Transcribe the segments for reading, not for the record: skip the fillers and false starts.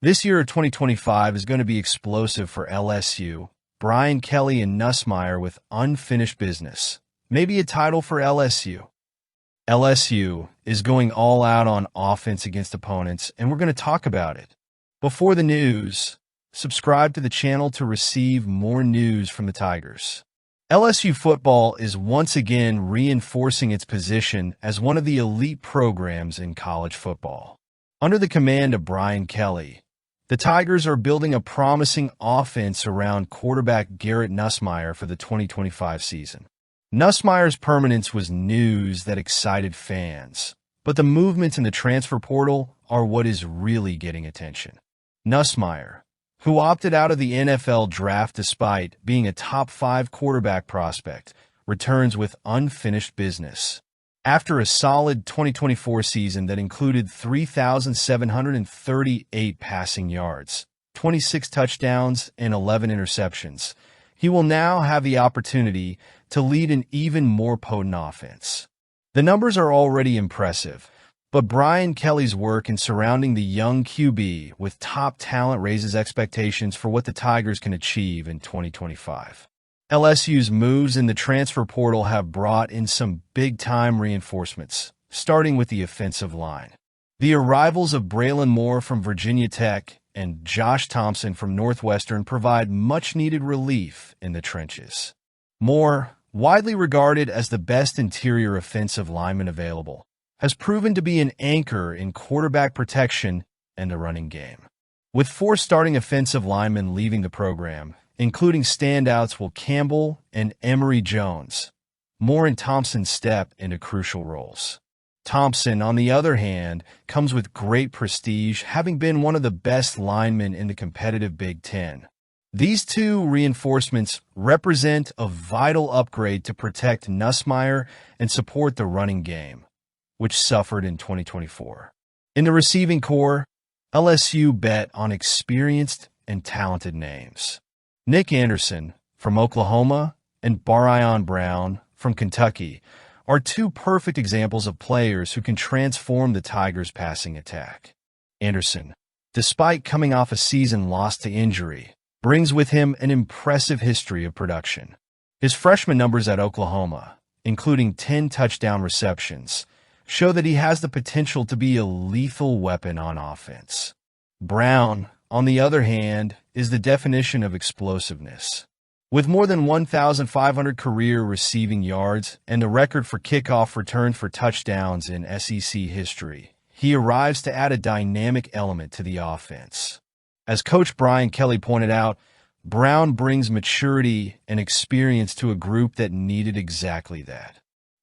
This year of 2025 is going to be explosive for LSU. Brian Kelly and Nussmeier with unfinished business. Maybe a title for LSU. LSU is going all out on offense against opponents, and we're going to talk about it. Before the news, subscribe to the channel to receive more news from the Tigers. LSU football is once again reinforcing its position as one of the elite programs in college football. Under the command of Brian Kelly, the Tigers are building a promising offense around quarterback Garrett Nussmeier for the 2025 season. Nussmeier's permanence was news that excited fans, but the movements in the transfer portal are what is really getting attention. Nussmeier, who opted out of the NFL draft despite being a top 5 quarterback prospect, returns with unfinished business. After a solid 2024 season that included 3,738 passing yards, 26 touchdowns, and 11 interceptions, he will now have the opportunity to lead an even more potent offense. The numbers are already impressive, but Brian Kelly's work in surrounding the young QB with top talent raises expectations for what the Tigers can achieve in 2025. LSU's moves in the transfer portal have brought in some big-time reinforcements, starting with the offensive line. The arrivals of Braylon Moore from Virginia Tech and Josh Thompson from Northwestern provide much-needed relief in the trenches. Moore, widely regarded as the best interior offensive lineman available, has proven to be an anchor in quarterback protection and the running game. With 4 starting offensive linemen leaving the program, including standouts Will Campbell and Emory Jones, Moore and Thompson step into crucial roles. Thompson, on the other hand, comes with great prestige, having been one of the best linemen in the competitive Big Ten. These 2 reinforcements represent a vital upgrade to protect Nussmeier and support the running game, which suffered in 2024. In the receiving corps, LSU bet on experienced and talented names. Nick Anderson from Oklahoma and Barion Brown from Kentucky are 2 perfect examples of players who can transform the Tigers' passing attack. Anderson, despite coming off a season lost to injury, brings with him an impressive history of production. His freshman numbers at Oklahoma, including 10 touchdown receptions, show that he has the potential to be a lethal weapon on offense. Brown, on the other hand, is the definition of explosiveness. With more than 1,500 career receiving yards and the record for kickoff returns for touchdowns in SEC history, he arrives to add a dynamic element to the offense. As Coach Brian Kelly pointed out, Brown brings maturity and experience to a group that needed exactly that.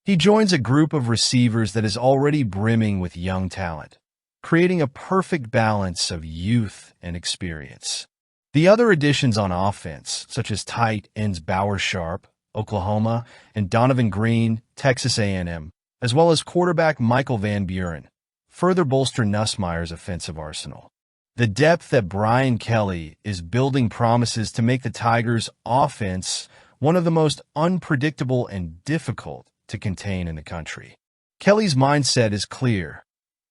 He joins a group of receivers that is already brimming with young talent, creating a perfect balance of youth and experience. The other additions on offense, such as tight ends Bauer Sharp, Oklahoma, and Donovan Green, Texas A&M, as well as quarterback Michael Van Buren, further bolster Nussmeier's offensive arsenal. The depth that Brian Kelly is building promises to make the Tigers' offense one of the most unpredictable and difficult to contain in the country. Kelly's mindset is clear.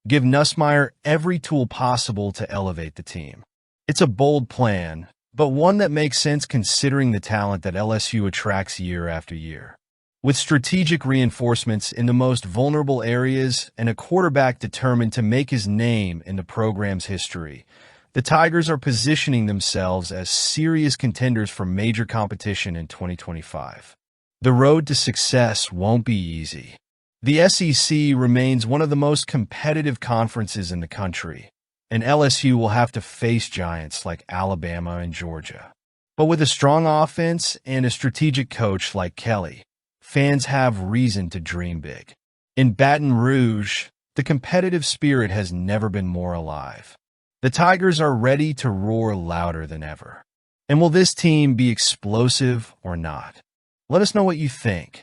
Give Nussmeier every tool possible to elevate the team. It's a bold plan, but one that makes sense considering the talent that LSU attracts year after year. With strategic reinforcements in the most vulnerable areas and a quarterback determined to make his name in the program's history, the Tigers are positioning themselves as serious contenders for major competition in 2025. The road to success won't be easy. The SEC remains one of the most competitive conferences in the country, and LSU will have to face giants like Alabama and Georgia. But with a strong offense and a strategic coach like Kelly, fans have reason to dream big. In Baton Rouge, the competitive spirit has never been more alive. The Tigers are ready to roar louder than ever. And will this team be explosive or not? Let us know what you think.